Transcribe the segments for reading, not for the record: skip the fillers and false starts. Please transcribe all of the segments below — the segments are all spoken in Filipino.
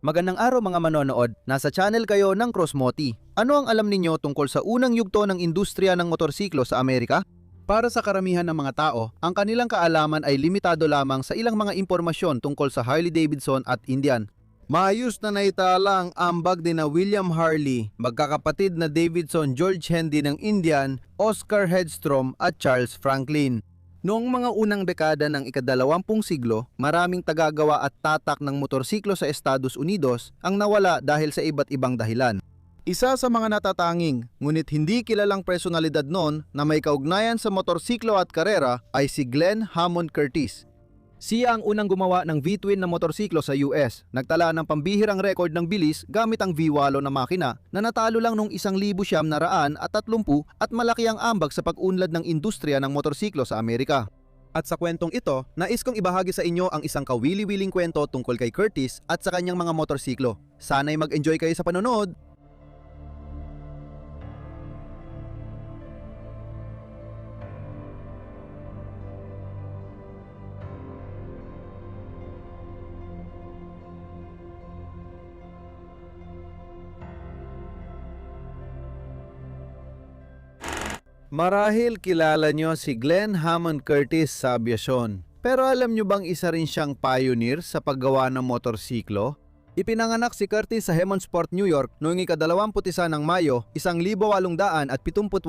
Magandang araw mga manonood, nasa channel kayo ng Crossmoti. Ano ang alam ninyo tungkol sa unang yugto ng industriya ng motorsiklo sa Amerika? Para sa karamihan ng mga tao, ang kanilang kaalaman ay limitado lamang sa ilang mga impormasyon tungkol sa Harley-Davidson at Indian. Maayos na naitala ang ambag ni na William Harley, magkakapatid na Davidson George Hendy ng Indian, Oscar Hedstrom at Charles Franklin. Noong mga unang dekada ng ika-20 siglo, maraming tagagawa at tatak ng motorsiklo sa Estados Unidos ang nawala dahil sa iba't ibang dahilan. Isa sa mga natatanging, ngunit hindi kilalang personalidad noon na may kaugnayan sa motorsiklo at karera ay si Glenn Hammond Curtis. Siya ang unang gumawa ng V-twin na motorsiklo sa US. Nagtala ng pambihirang record ng bilis gamit ang V8 na makina na natalo lang noong 1,930 at malaki ang ambag sa pag-unlad ng industriya ng motorsiklo sa Amerika. At sa kwentong ito, nais kong ibahagi sa inyo ang isang kawili-wiling kwento tungkol kay Curtis at sa kanyang mga motorsiklo. Sana'y mag-enjoy kayo sa panonood! Marahil kilala nyo si Glenn Hammond Curtis sa abyasyon. Pero alam nyo bang isa rin siyang pioneer sa paggawa ng motorsiklo? Ipinanganak si Curtis sa Hammondsport, New York noong ika-21 ng Mayo, 1878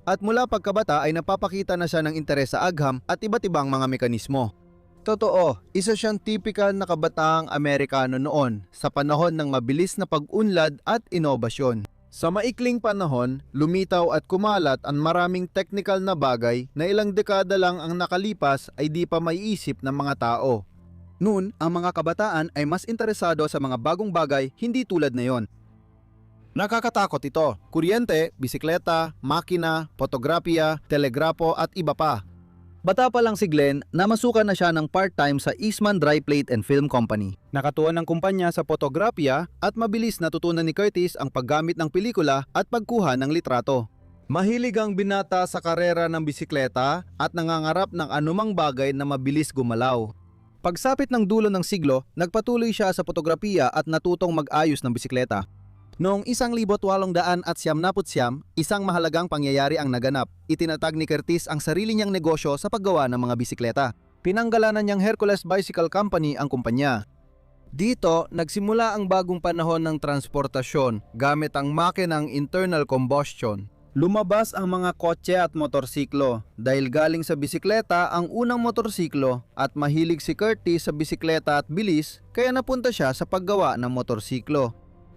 at mula pagkabata ay napapakita na siya ng interes sa agham at iba't ibang mga mekanismo. Totoo, isa siyang tipikal na kabataang Amerikano noon sa panahon ng mabilis na pag-unlad at inobasyon. Sa maikling panahon, lumitaw at kumalat ang maraming technical na bagay na ilang dekada lang ang nakalipas ay di pa maiisip ng mga tao. Noon, ang mga kabataan ay mas interesado sa mga bagong bagay hindi tulad ngayon. Nakakatakot ito, kuryente, bisikleta, makina, fotografiya, telegrapo at iba pa. Bata pa lang si Glenn, namasukan na siya ng part-time sa Eastman Dry Plate and Film Company. Nakatuon ng kumpanya sa fotografiya at mabilis natutunan ni Curtis ang paggamit ng pelikula at pagkuha ng litrato. Mahilig ang binata sa karera ng bisikleta at nangangarap ng anumang bagay na mabilis gumalaw. Pagsapit ng dulo ng siglo, nagpatuloy siya sa fotografiya at natutong mag-ayos ng bisikleta. Noong 1879, isang mahalagang pangyayari ang naganap. Itinatag ni Curtis ang sarili niyang negosyo sa paggawa ng mga bisikleta. Pinanggalanan niyang Hercules Bicycle Company ang kumpanya. Dito, nagsimula ang bagong panahon ng transportasyon gamit ang makinang internal combustion. Lumabas ang mga kotse at motorsiklo. Dahil galing sa bisikleta ang unang motorsiklo at mahilig si Curtis sa bisikleta at bilis, kaya napunta siya sa paggawa ng motorsiklo.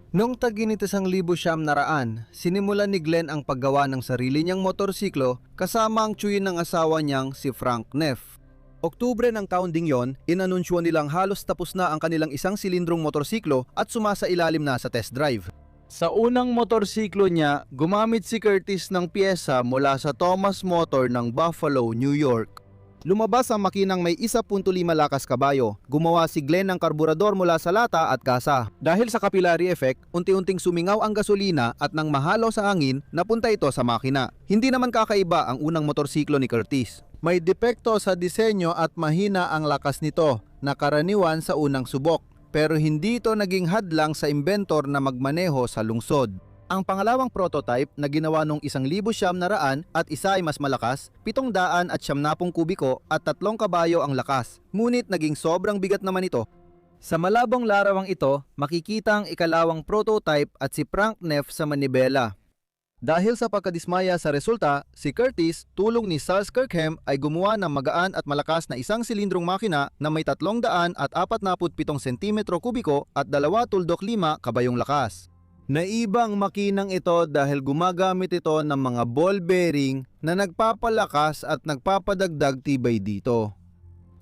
Noong tag-init 1900, sinimulan ni Glenn ang paggawa ng sarili niyang motorsiklo kasama ang tiyuhin ng asawa niyang si Frank Neff. Oktubre ng taon ding yon, inanunsyo nilang halos tapos na ang kanilang isang silindrong motorsiklo at sumasailalim na sa test drive. Sa unang motorsiklo niya, gumamit si Curtis ng piyesa mula sa Thomas Motor ng Buffalo, New York. Lumabas ang makinang may 1.5 lakas kabayo. Gumawa si Glenn ng karburador mula sa lata at gasa. Dahil sa capillary effect, unti-unting sumingaw ang gasolina at nang mahalo sa hangin, napunta ito sa makina. Hindi naman kakaiba ang unang motorsiklo ni Curtis. May depekto sa disenyo at mahina ang lakas nito, na karaniwan sa unang subok. Pero hindi ito naging hadlang sa inventor na magmaneho sa lungsod. Ang pangalawang prototype na ginawa noong 1,900 at isa ay mas malakas, 770 kubiko at 3 kabayo ang lakas. Ngunit naging sobrang bigat naman ito. Sa malabong larawang ito, makikita ang ikalawang prototype at si Frank Neff sa manibela. Dahil sa pagkadismaya sa resulta, si Curtis, tulong ni Charles Kirkham ay gumawa ng magaan at malakas na isang silindrong makina na may 347 cm kubiko at 2.5 kabayong lakas. Naibang makinang ito dahil gumagamit ito ng mga ball bearing na nagpapalakas at nagpapadagdag tibay dito.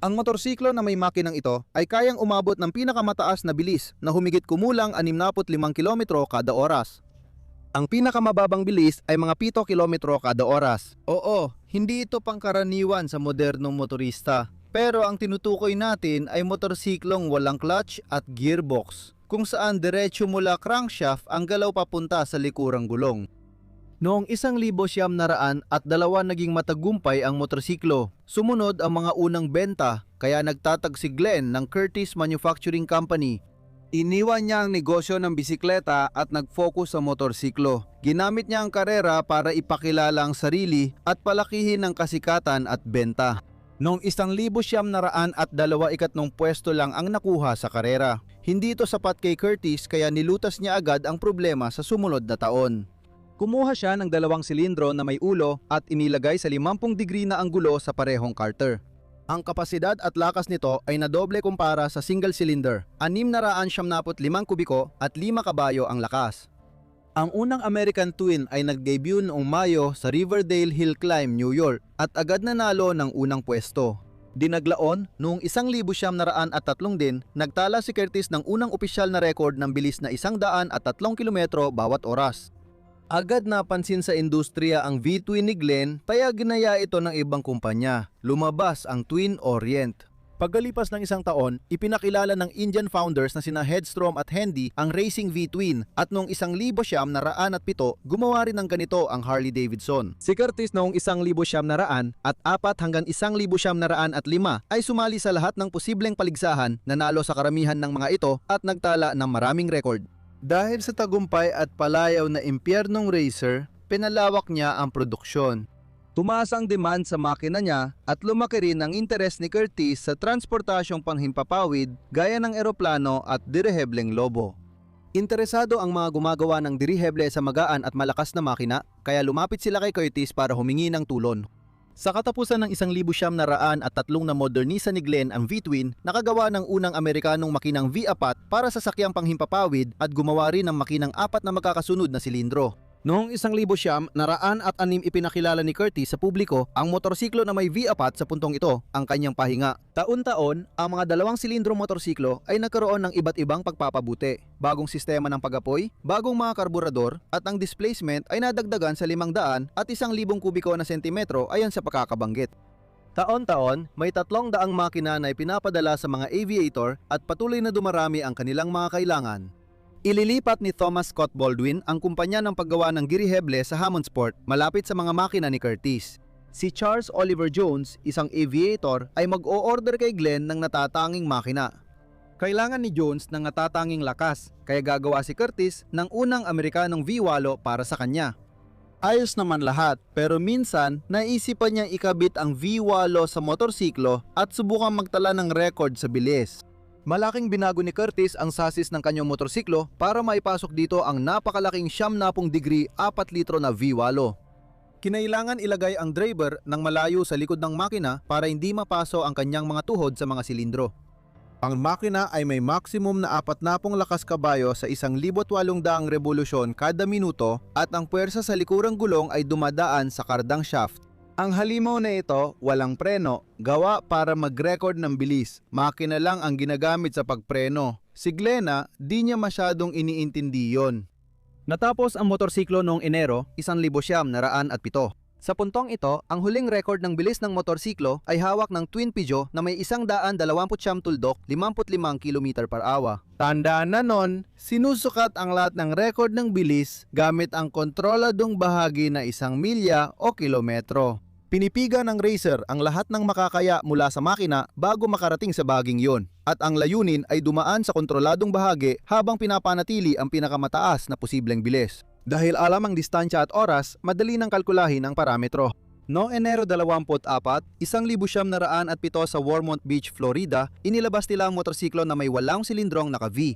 Ang motorsiklo na may makinang ito ay kayang umabot ng pinakamataas na bilis na humigit kumulang 65 km kada oras. Ang pinakamababang bilis ay mga 7 km kada oras. Oo, hindi ito pangkaraniwan sa modernong motorista. Pero ang tinutukoy natin ay motorsiklong walang clutch at gearbox, kung saan diretsyo mula crankshaft ang galaw papunta sa likurang gulong. Noong 1900 at dalawa naging matagumpay ang motorsiklo. Sumunod ang mga unang benta, kaya nagtatag si Glenn ng Curtis Manufacturing Company. Iniwan niya ang negosyo ng bisikleta at nag-focus sa motorsiklo. Ginamit niya ang karera para ipakilala ang sarili at palakihin ang kasikatan at benta. Noong 1902 pwesto lang ang nakuha sa karera. Hindi ito sapat kay Curtis kaya nilutas niya agad ang problema sa sumunod na taon. Kumuha siya ng 2 silindro na may ulo at inilagay sa 50 degree na anggulo sa parehong carter. Ang kapasidad at lakas nito ay nadoble kumpara sa single cylinder, 675 kubiko at 5 kabayo ang lakas. Ang unang American Twin ay nag-debut noong Mayo sa Riverdale Hill Climb, New York at agad nanalo ng unang pwesto. Dinaglaon, noong 1903 din, nagtala si Curtis ng unang opisyal na record ng bilis na 103 kilometro bawat oras. Agad napansin sa industriya ang V-Twin ni Glenn kaya ginaya ito ng ibang kumpanya. Lumabas ang Twin Orient. Pagkalipas ng isang taon, ipinakilala ng Indian founders na sina Hedstrom at Hendy ang Racing V-Twin at noong 1907 gumawa rin ng ganito ang Harley Davidson. Si Curtis noong 1904 hanggang 1905 ay sumali sa lahat ng posibleng paligsahan, nanalo sa karamihan ng mga ito at nagtala ng maraming record. Dahil sa tagumpay at palayaw na impyernong racer, pinalawak niya ang produksyon. Tumaas ang demand sa makina niya at lumaki rin ang interes ni Curtis sa transportasyong panghimpapawid gaya ng eroplano at dirihebleng lobo. Interesado ang mga gumagawa ng diriheble sa magaan at malakas na makina kaya lumapit sila kay Curtis para humingi ng tulong. Sa katapusan ng 1903 na moderniza ni Glenn ang V-Twin, nakagawa ng unang Amerikanong makinang V-Apat para sa sakyang panghimpapawid at gumawa rin ng makinang 4 na magkakasunod na silindro. Noong 1906 ipinakilala ni Curtis sa publiko ang motorsiklo na may V-Apat sa puntong ito, ang kanyang pahinga. Taon-taon, ang mga 2 silindro motorsiklo ay nagkaroon ng iba't ibang pagpapabuti. Bagong sistema ng pag-apoy, bagong mga karburador, at ang displacement ay nadagdagan sa 500 at 1,000 kubiko na sentimetro ayon sa pagkakabanggit. Taon-taon, may 300 makina na ipinapadala sa mga aviator at patuloy na dumarami ang kanilang mga kailangan. Ililipat ni Thomas Scott Baldwin ang kumpanya ng paggawa ng diriheble sa Hammondsport malapit sa mga makina ni Curtis. Si Charles Oliver Jones, isang aviator, ay mag-o-order kay Glenn ng natatanging makina. Kailangan ni Jones ng natatanging lakas, kaya gagawa si Curtis ng unang Amerikanong V8 para sa kanya. Ayos naman lahat, pero minsan naisipan niyang ikabit ang V8 sa motorsiklo at subukang magtala ng record sa bilis. Malaking binago ni Curtis ang sasis ng kanyang motorsiklo para maipasok dito ang napakalaking 70 degree 4 litro na V8. Kinailangan ilagay ang driver ng malayo sa likod ng makina para hindi mapaso ang kanyang mga tuhod sa mga silindro. Ang makina ay may maximum na 40 lakas kabayo sa 1,800 revolusyon kada minuto at ang puwersa sa likurang gulong ay dumadaan sa kardang shaft. Ang halimaw na ito, walang preno, gawa para mag-record ng bilis. Makina lang ang ginagamit sa pagpreno. Si Glenna, di niya masyadong iniintindi yon. Natapos ang motorsiklo noong Enero, 1907. Sa puntong ito, ang huling record ng bilis ng motorsiklo ay hawak ng Twin Peugeot na may 129 tuldok, 55 km/h. Tandaan na nun, sinusukat ang lahat ng record ng bilis gamit ang kontroladong bahagi na 1 milya o kilometro. Pinipiga ng racer ang lahat ng makakaya mula sa makina bago makarating sa bahaging yon, at ang layunin ay dumaan sa kontroladong bahagi habang pinapanatili ang pinakamataas na posibleng bilis. Dahil alam ang distansya at oras, madali nang kalkulahin ang parametro. Noong Enero 24, 1907 sa Warmont Beach, Florida, inilabas nila ang motorsiklo na may 8 silindrong naka-V.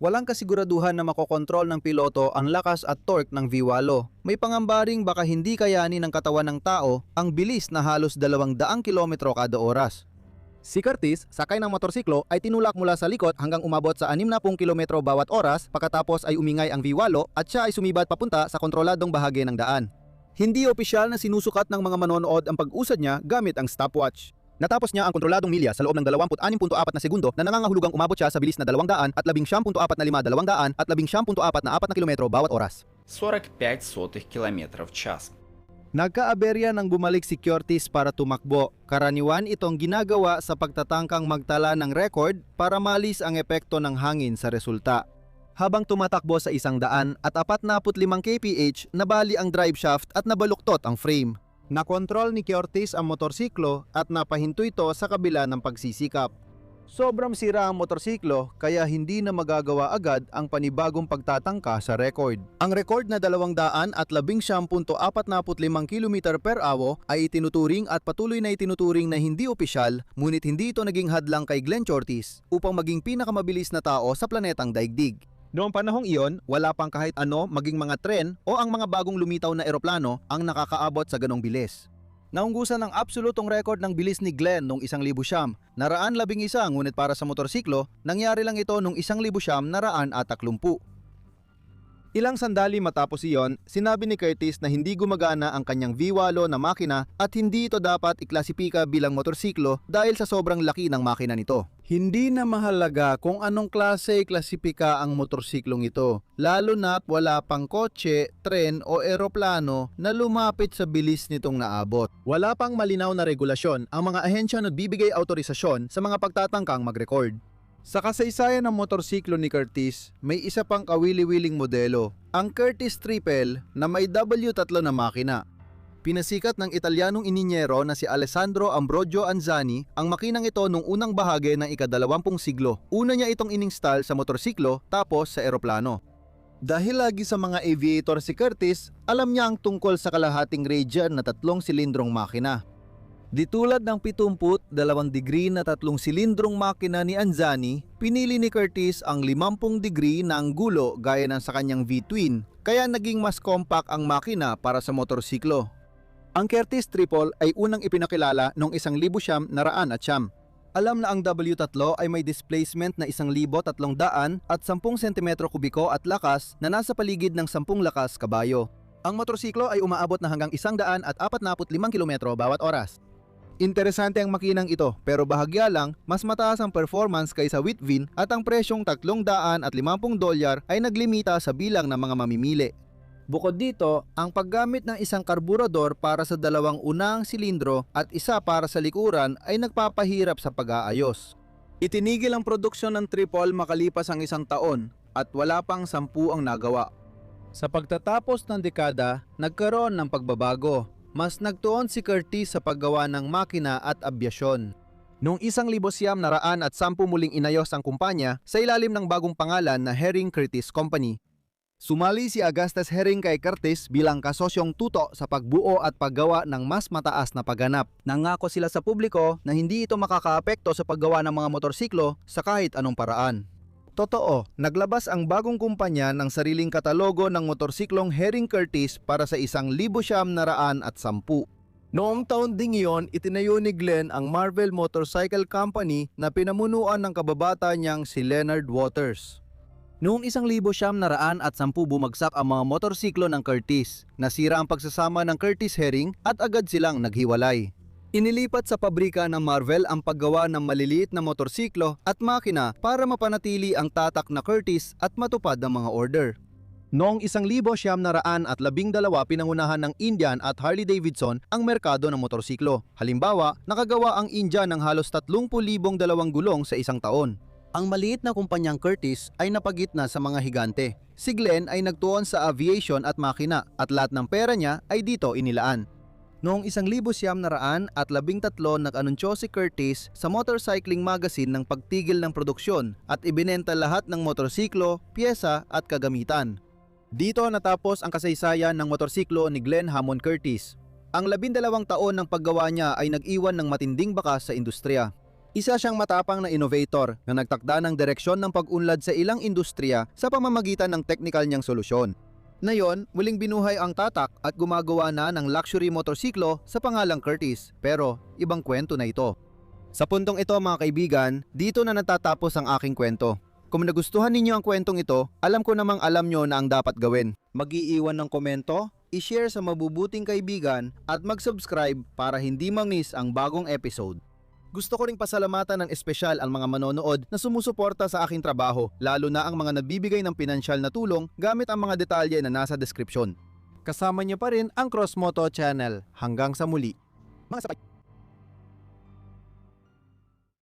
Walang kasiguraduhan na makokontrol ng piloto ang lakas at torque ng V8. May pangambaring baka hindi kayanin ng katawan ng tao ang bilis na halos 200 kilometro kada oras. Si Curtis, sakay ng motorsiklo, ay tinulak mula sa likod hanggang umabot sa 60 kilometro bawat oras, pagkatapos ay umingay ang V8 at siya ay sumibat papunta sa kontroladong bahagi ng daan. Hindi opisyal na sinusukat ng mga manonood ang pag-usad niya gamit ang stopwatch. Natapos niya ang kontroladong milya sa loob ng 26.4 na segundo na nangangahulugang umabot siya sa bilis na 200 at 11.45 at 11.44 na kilometro bawat oras. 45 км в час. Nagkaaberya nang bumalik si Curtis para tumakbo. Karaniwan itong ginagawa sa pagtatangkang magtala ng record para malis ang epekto ng hangin sa resulta. Habang tumatakbo sa 100 at 45 kph, nabali ang drive shaft at nabaluktot ang frame. Nakontrol ni Curtis ang motorsiklo at napahinto ito sa kabila ng pagsisikap. Sobrang sira ang motorsiklo kaya hindi na magagawa agad ang panibagong pagtatangka sa record. Ang record na 211.45 km per hour ay itinuturing at patuloy na itinuturing na hindi opisyal, ngunit hindi ito naging hadlang kay Glenn Shortis upang maging pinakamabilis na tao sa planetang daigdig. Noong panahong iyon, wala pang kahit ano maging mga tren o ang mga bagong lumitaw na eroplano ang nakakaabot sa ganong bilis. Naunggusan ng absolutong record ng bilis ni Glenn noong 1,000 siyam, naraan 11, ngunit para sa motorsiklo, nangyari lang ito noong 1,000 siyam, naraan at 30. Ilang sandali matapos iyon, sinabi ni Curtis na hindi gumagana ang kanyang V8 na makina at hindi ito dapat iklasipika bilang motorsiklo dahil sa sobrang laki ng makina nito. Hindi na mahalaga kung anong klase klasipika ang motorsiklong ito, lalo na't wala pang kotse, tren o eroplano na lumapit sa bilis nitong naabot. Wala pang malinaw na regulasyon ang mga ahensya na bibigay autorisasyon sa mga pagtatangkang mag-record. Sa kasaysayan ng motorsiklo ni Curtis, may isa pang kawili-wiling modelo, ang Curtis Triple na may W3 na makina. Pinasikat ng Italianong ininyero na si Alessandro Ambrogio Anzani ang makinang ito nung unang bahagi ng ika-20 siglo. Una niya itong ininstall sa motorsiklo tapos sa eroplano. Dahil lagi sa mga aviator si Curtis, alam niya ang tungkol sa kalahating radian na 3 silindrong makina. Di tulad ng 72 degree na 3 silindrong makina ni Anzani, pinili ni Curtis ang 50 degree na anggulo gaya ng sa kanyang V-twin, kaya naging mas compact ang makina para sa motorsiklo. Ang Curtis Triple ay unang ipinakilala noong 1,000 siyam, naraan at siyam. Alam na ang W3 ay may displacement na 1,300 at 10 cm kubiko at lakas na nasa paligid ng 10 lakas kabayo. Ang motorsiklo ay umaabot na hanggang 145 km bawat oras. Interesante ang makinang ito pero bahagya lang mas mataas ang performance kaysa Whitvin at ang presyong $350 ay naglimita sa bilang ng mga mamimili. Bukod dito, ang paggamit ng isang karburador para sa dalawang unang silindro at isa para sa likuran ay nagpapahirap sa pag-aayos. Itinigil ang produksyon ng Triple makalipas ang 1 taon at wala pang 10 ang nagawa. Sa pagtatapos ng dekada, nagkaroon ng pagbabago. Mas nagtuon si Curtis sa paggawa ng makina at abyasyon. Noong 1,000 siyam, naraan at 10 muling inayos ang kumpanya sa ilalim ng bagong pangalan na Herring Curtis Company. Sumali si Augustus Herring kay Curtis bilang kasosyong tuto sa pagbuo at paggawa ng mas mataas na pagganap. Nangako sila sa publiko na hindi ito makakaapekto sa paggawa ng mga motorsiklo sa kahit anong paraan. Totoo, naglabas ang bagong kumpanya ng sariling katalogo ng motorsiklong Herring Curtis para sa 1,000 siyam, naraan at 10. Noong taon ding iyon, itinayo ni Glenn ang Marvel Motorcycle Company na pinamunuan ng kababata niyang si Leonard Waters. Noong 1,000 siyam, naraan at 10 bumagsak ang mga motorsiklo ng Curtis. Nasira ang pagsasama ng Curtis Herring at agad silang naghiwalay. Inilipat sa pabrika ng Marvel ang paggawa ng maliliit na motorsiklo at makina para mapanatili ang tatak na Curtis at matupad ang mga order. Noong 1,000 siyam, naraan at 12 pinangunahan ng Indian at Harley Davidson ang merkado ng motorsiklo. Halimbawa, nakagawa ang Indian ng halos 30,000 dalawang gulong sa isang taon. Ang maliit na kumpanyang Curtis ay napagitna sa mga higante. Si Glenn ay nagtuon sa aviation at makina at lahat ng pera niya ay dito inilaan. Noong 1,000 siyam, naraan at 13 nag-anunsyo si Curtis sa Motorcycling Magazine ng pagtigil ng produksyon at ibinenta lahat ng motorsiklo, pyesa at kagamitan. Dito natapos ang kasaysayan ng motorsiklo ni Glenn Hammond Curtis. Ang 12 taon ng paggawa niya ay nag-iwan ng matinding bakas sa industriya. Isa siyang matapang na innovator na nagtakda ng direksyon ng pag-unlad sa ilang industriya sa pamamagitan ng technical niyang solusyon. Ngayon, muling binuhay ang tatak at gumagawa na ng luxury motorsiklo sa pangalang Curtis, pero ibang kwento na ito. Sa puntong ito mga kaibigan, dito na natatapos ang aking kwento. Kung nagustuhan ninyo ang kwentong ito, alam ko namang alam nyo na ang dapat gawin. Mag-iiwan ng komento, i-share sa mabubuting kaibigan at mag-subscribe para hindi ma-miss ang bagong episode. Gusto ko ring pasalamatan ng espesyal ang mga manonood na sumusuporta sa aking trabaho, lalo na ang mga nagbibigay ng pinansyal na tulong gamit ang mga detalye na nasa description. Kasama niyo pa rin ang Crossmoto Channel. Hanggang sa muli. Mga sabay!